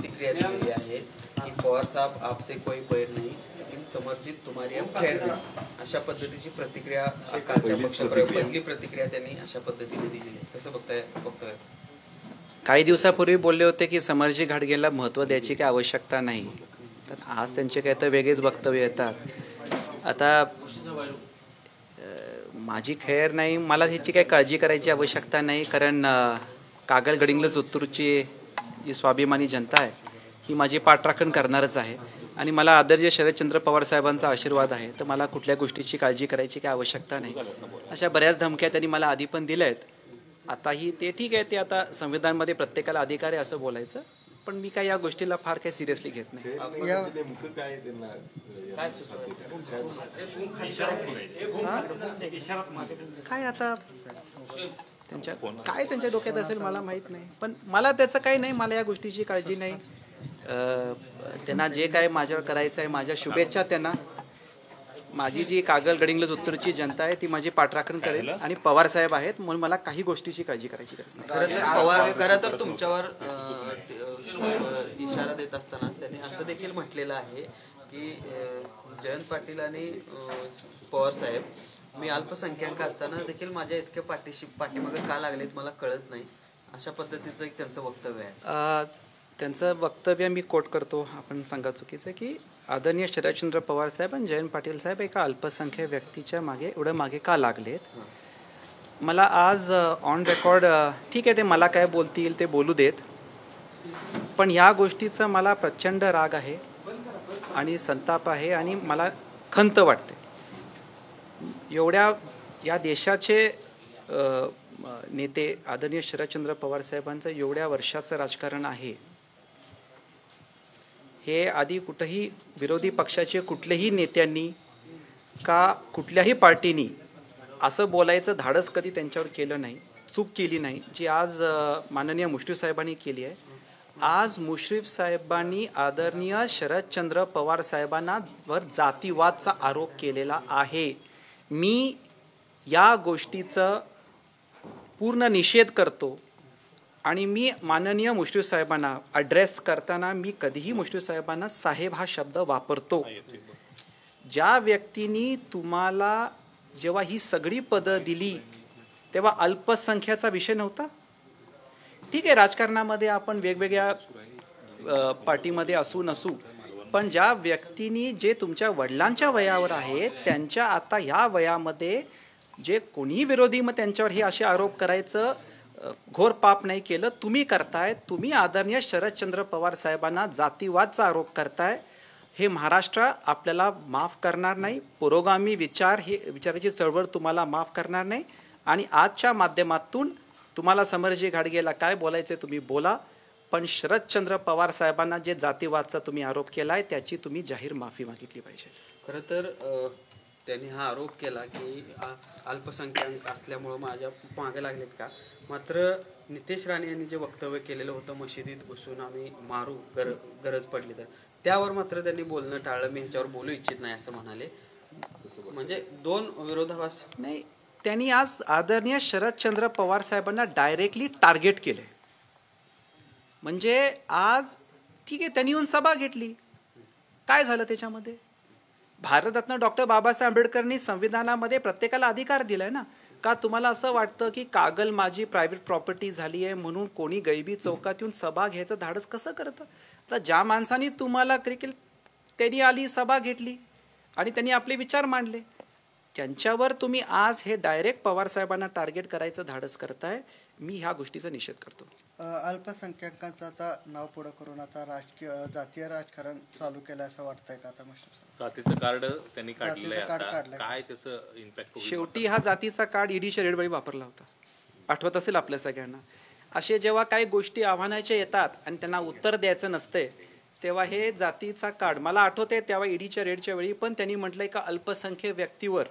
प्रतिक्रिया दिलेली आहे की पवार साहब आपसे कोई बैर नहीं लेकिन समर्जित तुम्हारी अब खैर नहीं, अशा पद्धतीची प्रतिक्रिया कालच्या पक्षप्रवेश पहिली प्रतिक्रिया त्यांनी अशा पद्धतीने दिली आहे. कसं बघताय वक्तव्य? काही दिवसापूर्वी बोलले होते की समर्जी घाटगेला महत्त्व द्यायची काही आवश्यकता नाही, तर आज त्यांचे काही तर वेगळेच वक्तव्य येतात. आता माझी खैर नाही, मला ह्याची काही काळजी करायची आवश्यकता नाही, कारण कागल गडिंग्लज उत्तूरची जी स्वाभिमानी जनता आहे ही माझी पाठराखण करणारच आहे आणि मला आदरणीय शरदचंद्र पवार साहेबांचा आशीर्वाद आहे, तर मला कुठल्या गोष्टीची काळजी करायची काही आवश्यकता नाही. अशा बऱ्याच धमक्या त्यांनी मला आधी पण दिल्या आहेत, आताही ते ठीक आहे, ते आता संविधानामध्ये प्रत्येकाला अधिकार आहे असं बोलायचं, पण मी काय या गोष्टीला फार काही सिरियसली घेत नाही. काय आता त्यांच्या डोक्यात असेल मला माहित नाही, पण मला त्याचं काही नाही, मला या गोष्टीची काळजी नाही. त्यांना जे काय माझ्यावर करायचं आहे, माझ्या शुभेच्छा त्यांना. माझी जी कागल गडिंग्लज उत्तरची जनता आहे ती माझी पाठराखण करेल आणि पवार साहेब आहेत म्हणून मला काही गोष्टीची काळजी करायची गरज नाही. खरं तर तुमच्यावर इशारा देत असतानाच त्यांनी असं देखील म्हटलेलं आहे की जयंत पाटील आणि पवार साहेब, मी अल्पसंख्याक असताना देखील माझ्या इतक्या पाठीमागे का लागलेत मला कळत नाही, अशा पद्धतीचं एक त्यांचं वक्तव्य आहे. त्यांचं वक्तव्य मी कोट करतो, आपण सांगा चुकीचं की आदरणीय शरदचंद्र पवार साहेब आणि जयंत पाटील साहेब एका अल्पसंख्याक व्यक्तीच्या मागे एवढं मागे का लागलेत. मला आज ऑन रेकॉर्ड ठीक आहे, ते मला काय बोलतील ते बोलू देत, पण ह्या गोष्टीचा मला प्रचंड राग आहे आणि संताप आहे आणि मला खंत वाटते. एवढ्या या देशाचे नेते आदरणीय शरदचंद्र पवार साहेबांचं एवढ्या वर्षाचं राजकारण आहे, हे आधी कुठेही विरोधी पक्षाचे कुठल्याही नेत्यांनी का कुठल्याही पार्टीनी असं बोलायचं धाडस कधी त्यांच्यावर केलं नाही, चूक केली नाही, जी आज माननीय मुश्रीफ साहेबांनी केली आहे. आज मुश्रीफ साहेबांनी आदरणीय शरदचंद्र पवार साहेबांना वर जातीवादचा आरोप केलेला आहे. मी या गोष्टीचं पूर्ण निषेध करतो आणि मी माननीय मुश्रीफ साहेबांना ॲड्रेस करताना मी कधीही मुश्रीफ साहेबांना साहेब हा शब्द वापरतो. ज्या व्यक्तींनी तुम्हाला जेव्हा ही सगळी पदं दिली तेव्हा अल्पसंख्याचा विषय नव्हता. ठीक आहे, राजकारणामध्ये आपण वेगवेगळ्या पार्टीमध्ये असू नसू, पण ज्या व्यक्तींनी जे तुमच्या वडिलांच्या वयावर आहेत त्यांच्या आता ह्या वयामध्ये जे कोणी विरोधी मग त्यांच्यावर हे असे आरोप करायचं घोर पाप नाही केलं, तुम्ही करताय. तुम्ही आदरणीय शरदचंद्र पवार साहेबांना जातीवादचा आरोप करताय. हे महाराष्ट्र आपल्याला माफ करणार नाही. पुरोगामी विचाराची चळवळ तुम्हाला माफ करणार नाही आणि आजच्या माध्यमातून तुम्हाला समर्जी घाटगेला काय बोलायचे तुम्ही बोला, पण शरदचंद्र पवार साहेबांना जे जातीवादचा तुम्ही आरोप केलाय त्याची तुम्ही जाहीर माफी मागितली पाहिजे. खरं तर त्यांनी हा आरोप केला की अल्पसंख्याक असल्यामुळं माझ्या मागे लागलेत का, मात्र नितेश राणे यांनी जे वक्तव्य केलेलं होतं मशिदीत घुसून आम्ही मारू गरज पडली तर, त्यावर मात्र त्यांनी बोलणं टाळलं. मी ह्याच्यावर बोलू इच्छित नाही असं म्हणाले. म्हणजे दोन विरोधाभास नाही, त्यांनी आज आदरणीय शरदचंद्र पवार साहेबांना डायरेक्टली टार्गेट केले. म्हणजे आज ठीक आहे, त्यांनी येऊन सभा घेतली, काय झालं त्याच्यामध्ये? भारतरत्न डॉक्टर बाबासाहेब आंबेडकरांनी संविधानामध्ये प्रत्येकाला अधिकार दिलाय ना. का तुम्हाला असं वाटतं की कागल माझी प्रायव्हेट प्रॉपर्टी झाली आहे म्हणून कोणी गैबी चौकात येऊन सभा घ्यायचं धाडस कसं करतं? तर ज्या माणसांनी तुम्हाला त्यांनी आली सभा घेतली आणि त्यांनी आपले विचार मांडले, त्यांच्यावर तुम्ही आज हे डायरेक्ट पवार साहेबांना टार्गेट करायचं धाडस करताय. मी ह्या गोष्टीचा निषेध करतो. अल्पसंख्याकांचं आता नाव पुढं करून आता जातीय राजकारण चालू केलं असं वाटतंय का? आता जातीचं कार्ड त्यांनी काढलंय, काय त्याचं इम्पॅक्ट? शेवटी हा जातीचा कार्ड ईडीच्या रेडवेळी वापरला होता, आठवत असेल आपल्या सगळ्यांना. असे जेव्हा काही गोष्टी आव्हानाच्या येतात आणि त्यांना उत्तर द्यायचं नसते तेव्हा हे जातीचा कार्ड मला आठवते, तेव्हा ईडीच्या रेडच्या वेळी पण त्यांनी म्हटलंय का अल्पसंख्याक व्यक्तीवर